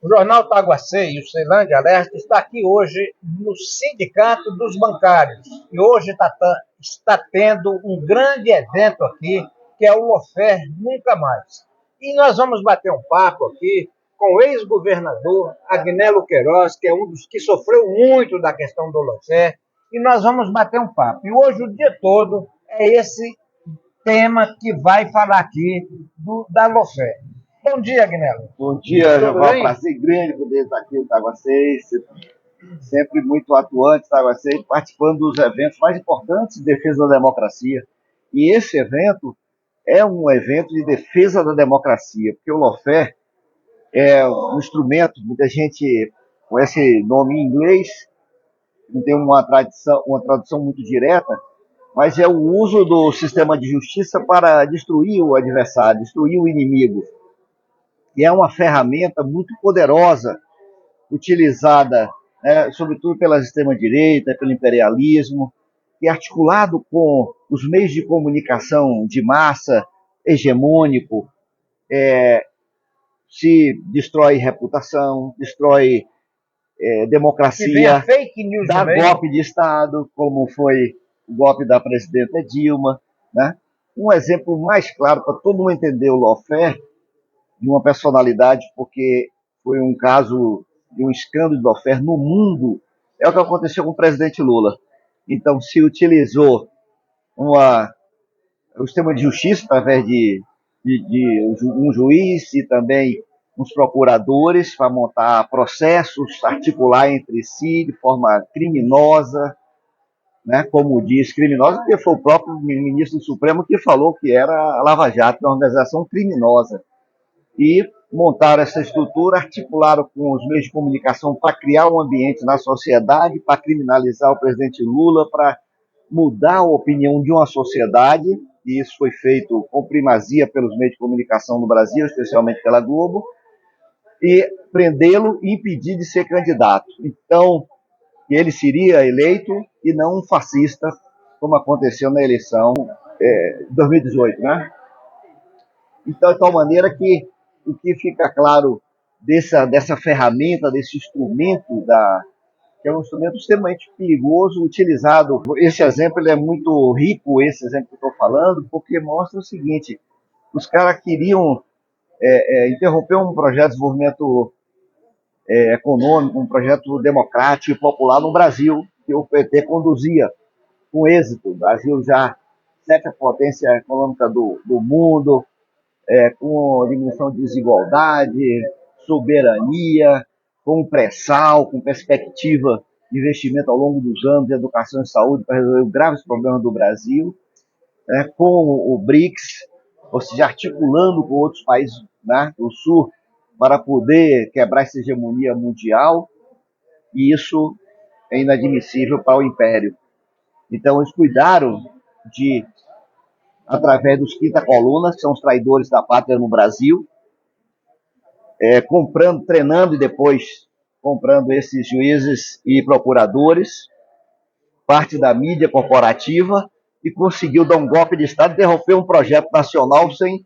O Jornal Taguacê e o Ceilândia Alerta está aqui hoje no Sindicato dos Bancários. E hoje está tendo um grande evento aqui, que é o Lofer Nunca Mais. E nós vamos bater um papo aqui com o ex-governador Agnello Queiroz, que é um dos que sofreu muito da questão do Lofer, e nós vamos bater um papo. E hoje o dia todo é esse tema que vai falar aqui da Lofer. Bom dia, Agnello. Bom dia, João. É um prazer grande poder estar aqui no Taguacês, sempre muito atuante no Taguacês, participando dos eventos mais importantes de defesa da democracia. E esse evento é um evento de defesa da democracia, porque o Lofer é um instrumento, muita gente com esse nome em inglês, não tem uma tradução muito direta, mas é o uso do sistema de justiça para destruir o adversário, destruir o inimigo. E é uma ferramenta muito poderosa, utilizada, sobretudo pela extrema-direita, pelo imperialismo, e articulado com os meios de comunicação de massa, hegemônico, se destrói reputação, destrói democracia, fake news dá golpe de Estado, como foi o golpe da presidenta Dilma. Né? Um exemplo mais claro para todo mundo entender o Lofer, de uma personalidade, porque foi um caso de um escândalo de Lofer no mundo, é o que aconteceu com o presidente Lula. Então, se utilizou o sistema de justiça através de um juiz e também uns procuradores para montar processos, articular entre si de forma criminosa, né, como diz, criminosa, porque foi o próprio ministro do Supremo que falou que era a Lava Jato, uma organização criminosa. E montaram essa estrutura, articularam com os meios de comunicação para criar um ambiente na sociedade, para criminalizar o presidente Lula, para mudar a opinião de uma sociedade, e isso foi feito com primazia pelos meios de comunicação no Brasil, especialmente pela Globo, e prendê-lo e impedir de ser candidato. Então, ele seria eleito e não um fascista, como aconteceu na eleição de 2018, né? Então, de tal maneira que o que fica claro dessa ferramenta, desse instrumento, que é um instrumento extremamente perigoso, utilizado. Esse exemplo ele é muito rico, esse exemplo que eu estou falando, porque mostra o seguinte: os caras queriam interromper um projeto de desenvolvimento econômico, um projeto democrático e popular no Brasil, que o PT conduzia com êxito. O Brasil já sétima potência econômica do mundo, com diminuição de desigualdade, soberania, com pré-sal, com perspectiva de investimento ao longo dos anos em educação e saúde para resolver os graves problemas do Brasil, com o BRICS, ou seja, articulando com outros países, né, do Sul para poder quebrar essa hegemonia mundial, e isso é inadmissível para o Império. Então, eles cuidaram de, através dos quinta colunas, que são os traidores da pátria no Brasil, comprando, treinando e depois comprando esses juízes e procuradores, parte da mídia corporativa, e conseguiu dar um golpe de Estado e derrubar um projeto nacional sem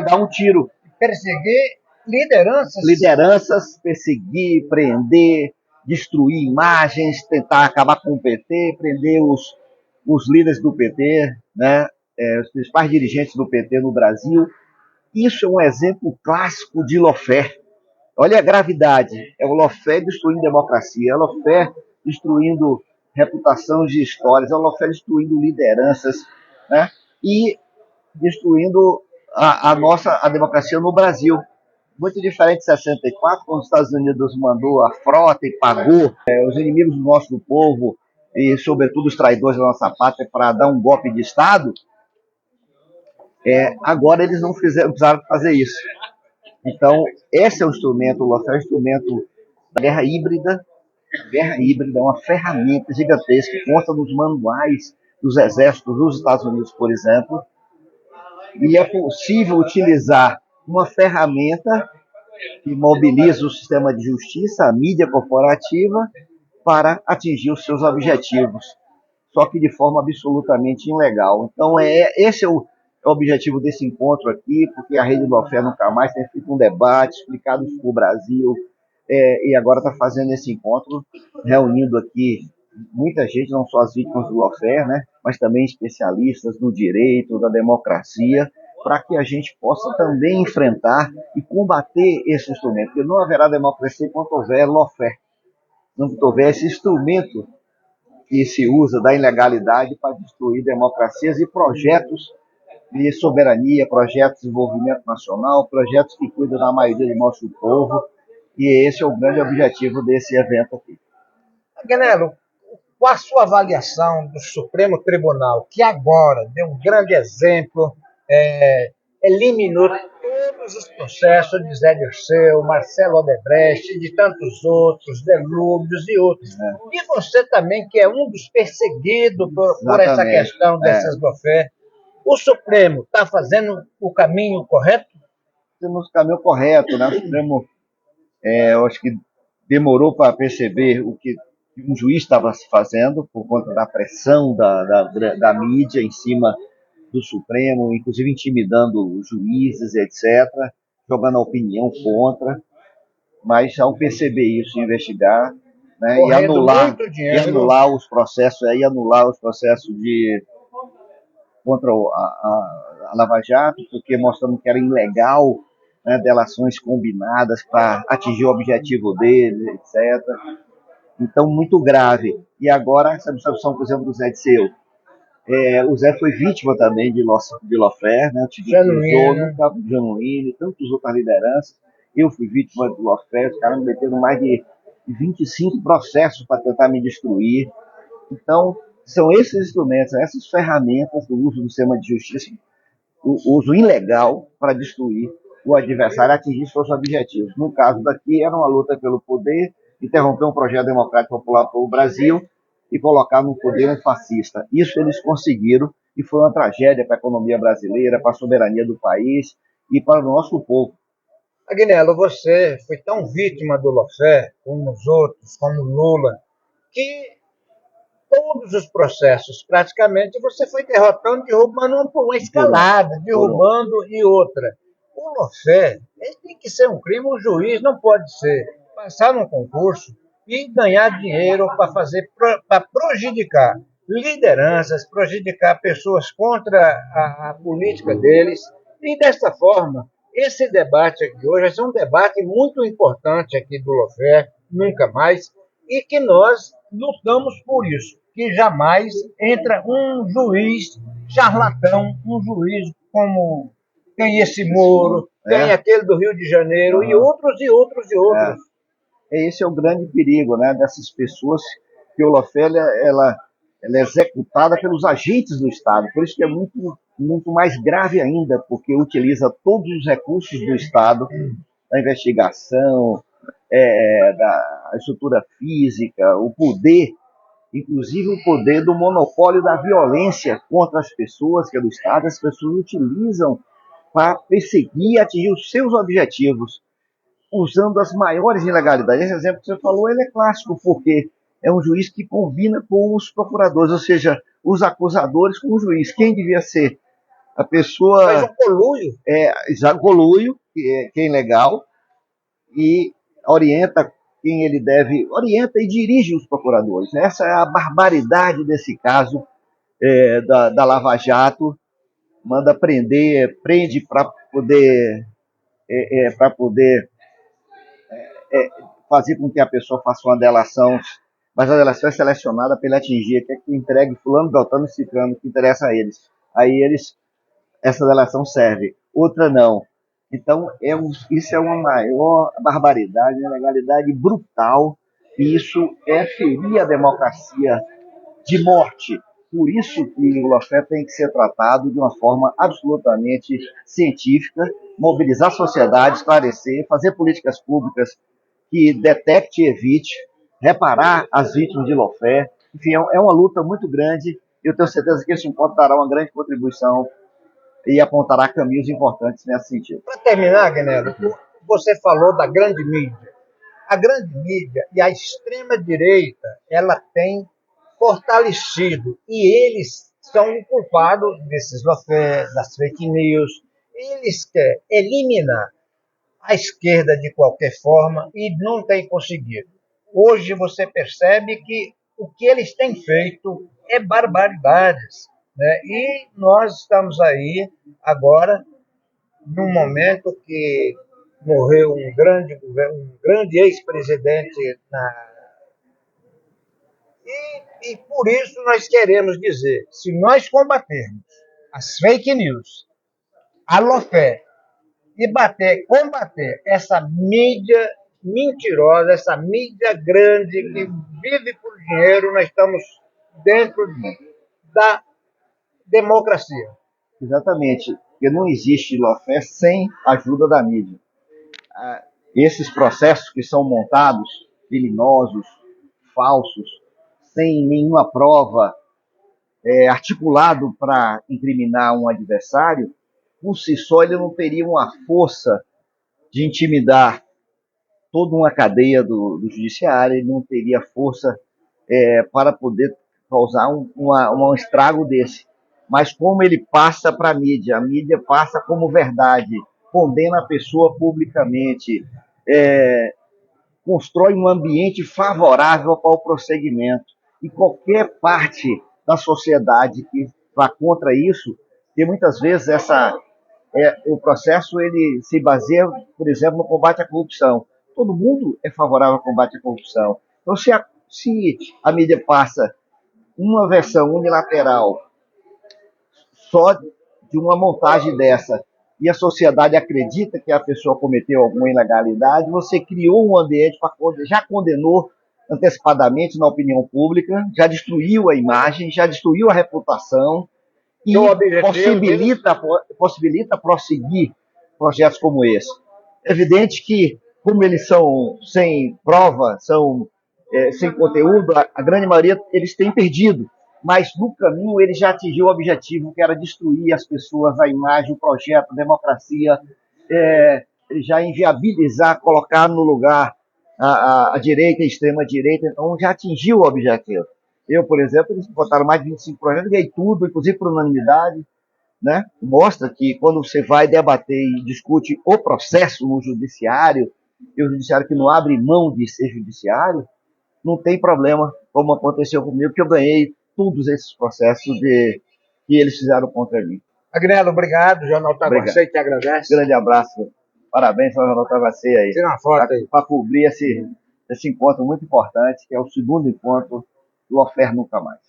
dar um tiro. Perseguir lideranças. Lideranças, perseguir, prender, destruir imagens, tentar acabar com o PT, prender os líderes do PT, né? Os principais dirigentes do PT no Brasil. Isso é um exemplo clássico de Lofer. Olha a gravidade. É o Lofer destruindo democracia, é o Lofer destruindo reputação de histórias, é o Lofer destruindo lideranças, né? E destruindo a democracia no Brasil. Muito diferente de 64, quando os Estados Unidos mandou a frota e pagou os inimigos do nosso povo e, sobretudo, os traidores da nossa pátria para dar um golpe de Estado. Agora eles não precisaram fazer isso. Então, esse é o instrumento, o Lofer é um instrumento da guerra híbrida. Guerra híbrida é uma ferramenta gigantesca que consta nos manuais dos exércitos dos Estados Unidos, por exemplo. E é possível utilizar uma ferramenta que mobiliza o sistema de justiça, a mídia corporativa, para atingir os seus objetivos, só que de forma absolutamente ilegal. Então, esse é é o objetivo desse encontro aqui, porque a Rede Lawfare Nunca Mais tem feito um debate, explicado isso para o Brasil, e agora está fazendo esse encontro, reunindo aqui muita gente, não só as vítimas do lawfare, né, mas também especialistas do direito, da democracia, para que a gente possa também enfrentar e combater esse instrumento, porque não haverá democracia enquanto houver lawfare, enquanto houver esse instrumento que se usa da ilegalidade para destruir democracias e projetos de soberania, projetos de desenvolvimento nacional, projetos que cuidam da maioria do nosso povo, e esse é o grande objetivo desse evento aqui. Agnello, qual a sua avaliação do Supremo Tribunal, que agora deu um grande exemplo, eliminou todos os processos de Zé Dirceu, Marcelo Odebrecht, de tantos outros, Delúbios e outros. E você também, que é um dos perseguidos por essa questão dessas lawfare, o Supremo está fazendo o caminho correto? Temos o caminho correto, né? O Supremo, eu acho que demorou para perceber o que um juiz estava se fazendo, por conta da pressão da mídia em cima do Supremo, inclusive intimidando os juízes, etc., jogando a opinião contra, mas ao perceber isso, investigar, né, e anular os processos, de contra a Lava Jato, porque mostrando que era ilegal, né, delações combinadas para atingir o objetivo deles, etc. Então, muito grave. E agora, essa absolvição, por exemplo, do Zé Dirceu. O Zé foi vítima também de lawfare, né? Genuíno, tantas outras lideranças. Eu fui vítima de lawfare, os caras me meteram mais de 25 processos para tentar me destruir. Então, são esses instrumentos, essas ferramentas do uso do sistema de justiça, o uso ilegal para destruir o adversário, atingir seus objetivos. No caso daqui, era uma luta pelo poder, interromper um projeto democrático popular para o Brasil e colocar no poder um fascista. Isso eles conseguiram e foi uma tragédia para a economia brasileira, para a soberania do país e para o nosso povo. Agnello, você foi tão vítima do lawfare, como os outros, como Lula, que todos os processos, praticamente, você foi derrotando, derrubando uma escalada, derrubando e outra. O lawfare tem que ser um crime, um juiz não pode passar num concurso e ganhar dinheiro para prejudicar lideranças, prejudicar pessoas contra a política deles. E dessa forma, esse debate aqui hoje é um debate muito importante aqui do lawfare, Nunca Mais, e que nós lutamos por isso, que jamais entra um juiz charlatão, um juiz como tem esse Moro, tem aquele do Rio de Janeiro, e outros, e outros, e outros. Esse é o grande perigo, né, dessas pessoas, que o lawfare ela é executada pelos agentes do Estado, por isso que é muito mais grave ainda, porque utiliza todos os recursos do Estado, da investigação, da estrutura física, o poder, inclusive o poder do monopólio da violência contra as pessoas, que é do Estado, as pessoas utilizam para perseguir e atingir os seus objetivos, usando as maiores ilegalidades. Esse exemplo que você falou, ele é clássico, porque é um juiz que combina com os procuradores, ou seja, os acusadores com o juiz. Quem devia ser a pessoa... Faz um conluio. Conluio, que é ilegal, e orienta quem ele deve, orienta e dirige os procuradores. Essa é a barbaridade desse caso da Lava Jato, manda prende para poder fazer com que a pessoa faça uma delação, mas a delação é selecionada para ele atingir, que entregue fulano, beltrano e ciclano, que interessa a eles. Aí essa delação serve, outra não. Então, isso é uma maior barbaridade, uma ilegalidade brutal, e isso é ferir a democracia de morte. Por isso que o lawfare tem que ser tratado de uma forma absolutamente científica, mobilizar a sociedade, esclarecer, fazer políticas públicas que detecte e evite, reparar as vítimas de lawfare. Enfim, é uma luta muito grande, e eu tenho certeza que esse encontro dará uma grande contribuição e apontará caminhos importantes nesse sentido. Para terminar, Agnello, você falou da grande mídia. A grande mídia e a extrema-direita, ela tem fortalecido, e eles são o culpado desses lawfare, das fake news. Eles querem eliminar a esquerda de qualquer forma e não tem conseguido. Hoje você percebe que o que eles têm feito é barbaridades, né? E nós estamos aí agora num momento que morreu um grande ex-presidente e por isso nós queremos dizer, se nós combatermos as fake news, a lawfare e combater essa mídia mentirosa, essa mídia grande que vive por dinheiro, nós estamos dentro da democracia. Exatamente, porque não existe lawfare sem a ajuda da mídia. Esses processos que são montados, criminosos, falsos, sem nenhuma prova, articulado para incriminar um adversário, por si só ele não teria uma força de intimidar toda uma cadeia do judiciário, ele não teria força para poder causar um estrago desse. Mas como ele passa para a mídia passa como verdade, condena a pessoa publicamente, constrói um ambiente favorável para o prosseguimento. E qualquer parte da sociedade que vá contra isso, porque muitas vezes o processo ele se baseia, por exemplo, no combate à corrupção. Todo mundo é favorável ao combate à corrupção. Então, se a mídia passa uma versão unilateral só de uma montagem dessa e a sociedade acredita que a pessoa cometeu alguma ilegalidade, você criou um ambiente já condenou antecipadamente na opinião pública, já destruiu a imagem, já destruiu a reputação e possibilita prosseguir projetos como esse. É evidente que, como eles são sem prova, são sem conteúdo, a grande maioria eles têm perdido, mas no caminho ele já atingiu o objetivo, que era destruir as pessoas, a imagem, o projeto, a democracia, ele já inviabilizar, colocar no lugar a direita, a extrema-direita, então já atingiu o objetivo. Eu, por exemplo, eles botaram mais de 25 projetos, ganhei tudo, inclusive por unanimidade, né? Mostra que quando você vai debater e discute o processo no judiciário, e o judiciário que não abre mão de ser judiciário, não tem problema, como aconteceu comigo, que eu ganhei todos esses processos que eles fizeram contra mim. Agnello, obrigado. O Jornal Taguacei te agradece. Grande abraço. Parabéns ao Jornal Taguacei aí. Tira uma foto aí. Para cobrir esse encontro muito importante, que é o segundo encontro do Lawfare Nunca Mais.